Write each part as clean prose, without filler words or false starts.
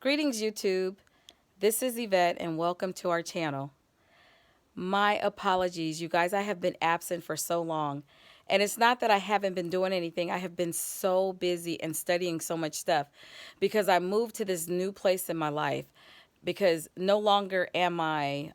Greetings, YouTube. This is Yvette, and welcome to our channel. My apologies, you guys. I have been absent for so long. And it's not that I haven't been doing anything. I have been so busy and studying so much stuff because I moved to this new place in my life because no longer am I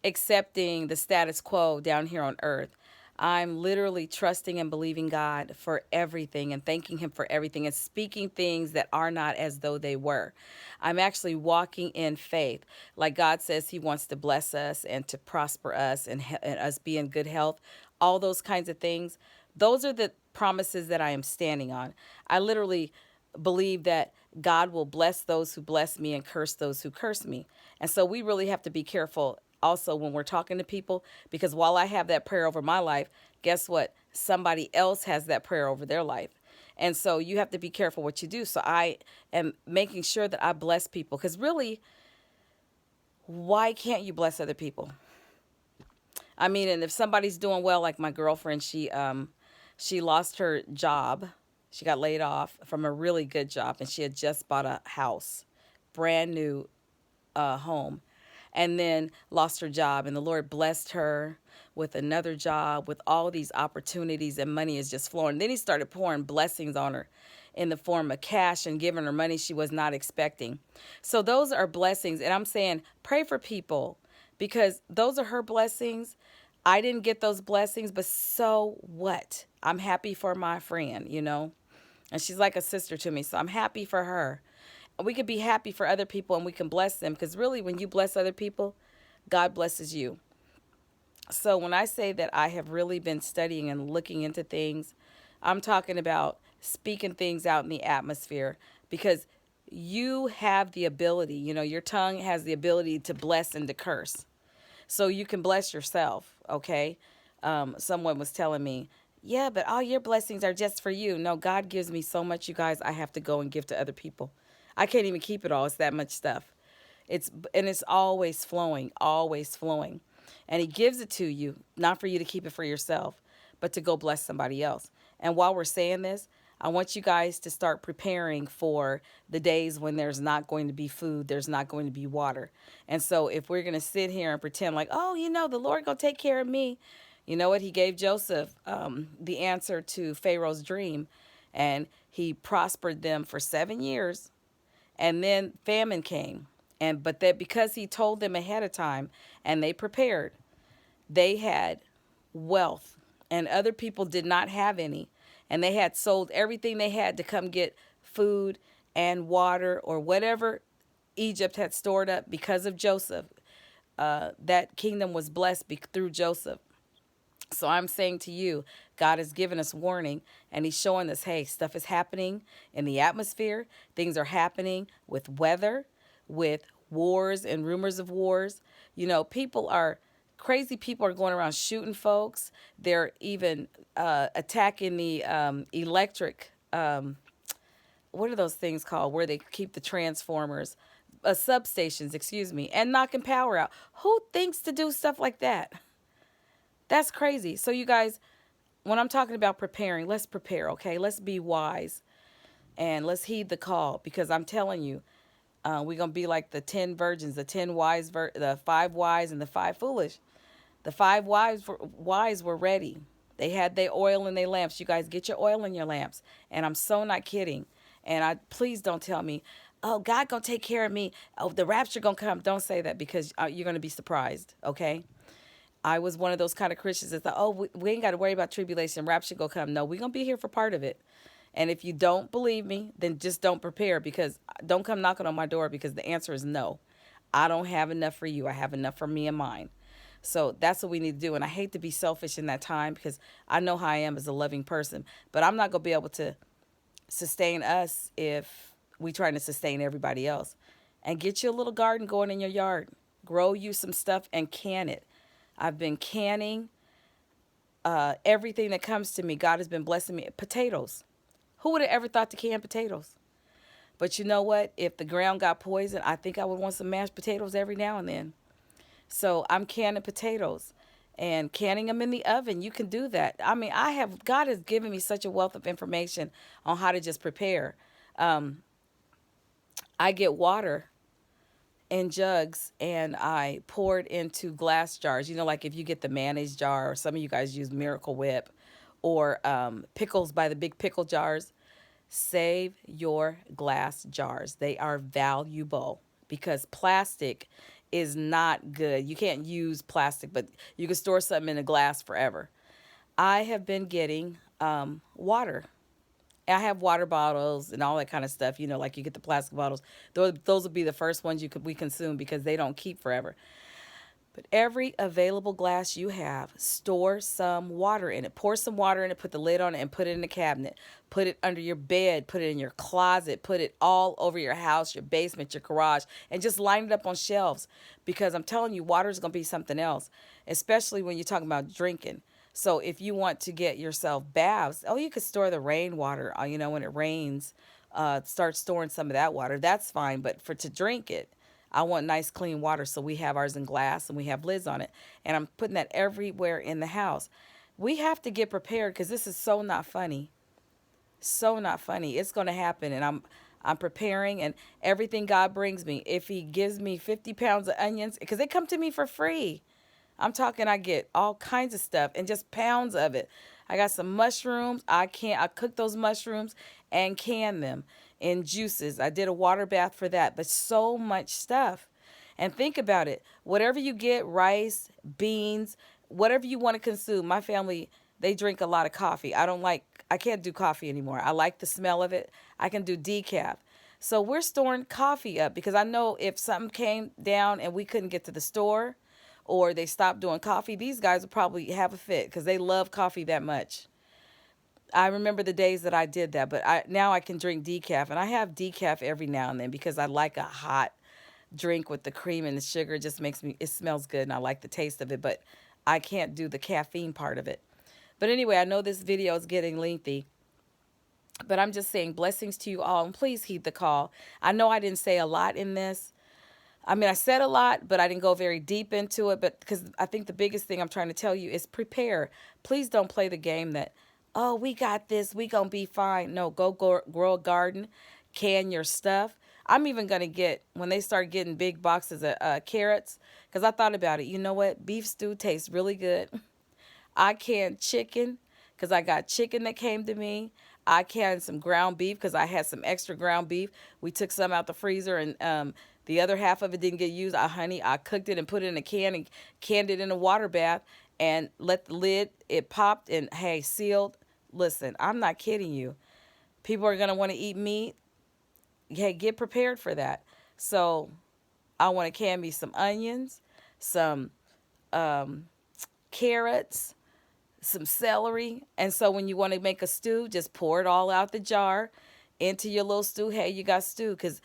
accepting the status quo down here on earth. I'm literally trusting and believing God for everything and thanking Him for everything and speaking things that are not as though they were. I'm actually walking in faith. Like God says He wants to bless us and to prosper us and us be in good health, all those kinds of things. Those are the promises that I am standing on. I literally believe that God will bless those who bless me and curse those who curse me. And so we really have to be careful also when we're talking to people, because while I have that prayer over my life, guess what? Somebody else has that prayer over their life. And so you have to be careful what you do. So I am making sure that I bless people, because really, why can't you bless other people? I mean, and if somebody's doing well, like my girlfriend, she lost her job. She got laid off from a really good job, and she had just bought a house, brand new home, and then lost her job. And the Lord blessed her with another job, with all these opportunities, and money is just flowing. Then He started pouring blessings on her in the form of cash and giving her money she was not expecting. So those are blessings. And I'm saying, pray for people, because those are her blessings. I didn't get those blessings, but so what? I'm happy for my friend. And she's like a sister to me, so I'm happy for her. We could be happy for other people and we can bless them, because really, when you bless other people, God blesses you. So when I say that I have really been studying and looking into things, I'm talking about speaking things out in the atmosphere, because you have the ability, your tongue has the ability to bless and to curse. So you can bless yourself, okay? Someone was telling me, yeah, but all your blessings are just for you. No, God gives me so much, you guys, I have to go and give to other people. I can't even keep it all. It's that much stuff. It's always flowing, always flowing. And He gives it to you, not for you to keep it for yourself, but to go bless somebody else. And while we're saying this, I want you guys to start preparing for the days when there's not going to be food, there's not going to be water. And so if we're going to sit here and pretend like, oh, the Lord going to take care of me. You know what? He gave Joseph the answer to Pharaoh's dream, and he prospered them for 7 years. And then famine came. But that, because he told them ahead of time and they prepared, they had wealth, and other people did not have any, and they had sold everything they had to come get food and water or whatever Egypt had stored up because of Joseph. That kingdom was blessed through Joseph. So I'm saying to you, God has given us warning, and He's showing us, hey, stuff is happening in the atmosphere. Things are happening with weather, with wars and rumors of wars. Crazy people are going around shooting folks. They're even attacking the electric, what are those things called, where they keep the transformers, substations, excuse me, and knocking power out. Who thinks to do stuff like that? That's crazy. So you guys, when I'm talking about preparing, let's prepare, okay? Let's be wise and let's heed the call, because I'm telling you, we're going to be like the 10 virgins, the 10 wise, the 5 wise and the 5 foolish. The 5 wise were ready. They had their oil in their lamps. You guys, get your oil in your lamps. And I'm so not kidding. And please don't tell me, oh, God going to take care of me. Oh, the rapture going to come. Don't say that, because you're going to be surprised, okay? I was one of those kind of Christians that thought, oh, we ain't got to worry about tribulation. Rapture go come. No, we're going to be here for part of it. And if you don't believe me, then just don't prepare, because don't come knocking on my door, because the answer is no. I don't have enough for you. I have enough for me and mine. So that's what we need to do. And I hate to be selfish in that time, because I know how I am as a loving person. But I'm not going to be able to sustain us if we trying to sustain everybody else. And get you a little garden going in your yard. Grow you some stuff and can it. I've been canning everything that comes to me. God has been blessing me. Potatoes. Who would have ever thought to can potatoes? But you know what? If the ground got poisoned, I think I would want some mashed potatoes every now and then. So I'm canning potatoes and canning them in the oven. You can do that. I mean, God has given me such a wealth of information on how to just prepare. I get water in jugs and I pour it into glass jars. You know, like if you get the mayonnaise jar, or some of you guys use Miracle Whip, or pickles by the big pickle jars. Save your glass jars. They are valuable because plastic is not good. You can't use plastic, but you can store something in a glass forever. I have been getting water. I have water bottles and all that kind of stuff. You know, like you get the plastic bottles. Those will be the first ones we consume because they don't keep forever. But every available glass you have, store some water in it. Pour some water in it, put the lid on it, and put it in the cabinet. Put it under your bed, put it in your closet, put it all over your house, your basement, your garage, and just line it up on shelves. Because I'm telling you, water is going to be something else, especially when you're talking about drinking. So if you want to get yourself baths, oh, you could store the rainwater. You know, when it rains, start storing some of that water. That's fine. But for to drink it, I want nice clean water, so we have ours in glass and we have lids on it. And I'm putting that everywhere in the house. We have to get prepared because this is so not funny. So not funny. It's going to happen, and I'm preparing, and everything God brings me. If he gives me 50 pounds of onions, because they come to me for free. I'm talking I get all kinds of stuff and just pounds of it. I got some mushrooms. I cook those mushrooms and can them in juices. I did a water bath for that, but so much stuff. And think about it. Whatever you get, rice, beans, whatever you want to consume. My family, they drink a lot of coffee. I can't do coffee anymore. I like the smell of it. I can do decaf. So we're storing coffee up because I know if something came down and we couldn't get to the store, or they stopped doing coffee, these guys would probably have a fit because they love coffee that much. I remember the days that I did that, but now I can drink decaf, and I have decaf every now and then because I like a hot drink with the cream and the sugar. It just it smells good, and I like the taste of it, but I can't do the caffeine part of it. But anyway, I know this video is getting lengthy, but I'm just saying blessings to you all, and please heed the call. I know I didn't say a lot in this. I mean, I said a lot, but I didn't go very deep into it. But because I think the biggest thing I'm trying to tell you is prepare. Please don't play the game that, oh, we got this, we gonna be fine. No, go grow a garden, can your stuff. I'm even gonna get, when they start getting big boxes of carrots, because I thought about it. You know what? Beef stew tastes really good. I canned chicken because I got chicken that came to me. I canned some ground beef because I had some extra ground beef. We took some out the freezer, and the other half of it didn't get used. I cooked it and put it in a can and canned it in a water bath and let the lid, it popped and, hey, sealed. Listen, I'm not kidding you. People are going to want to eat meat. Hey, get prepared for that. So I want to can me some onions, some carrots, some celery. And so when you want to make a stew, just pour it all out the jar into your little stew. Hey, you got stew. Because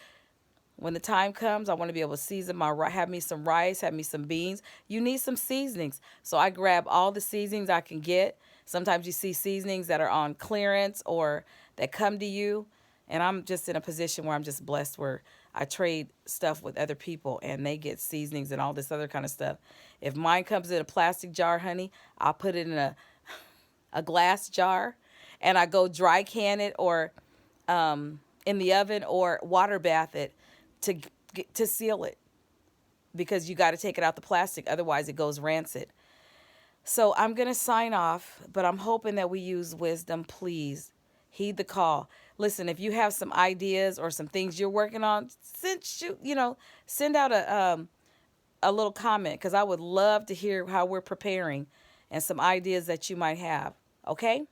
when the time comes, I want to be able to season have me some rice, have me some beans. You need some seasonings. So I grab all the seasonings I can get. Sometimes you see seasonings that are on clearance or that come to you. And I'm just in a position where I'm just blessed where I trade stuff with other people and they get seasonings and all this other kind of stuff. If mine comes in a plastic jar, honey, I'll put it in a glass jar and I go dry can it or in the oven or water bath it to seal it, because you got to take it out the plastic, otherwise it goes rancid. So I'm going to sign off, but I'm hoping that we use wisdom. Please heed the call. Listen, if you have some ideas or some things you're working on, send out a little comment, because I would love to hear how we're preparing and some ideas that you might have. Okay?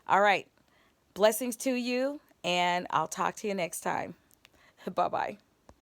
All right. Blessings to you, and I'll talk to you next time. Bye-bye.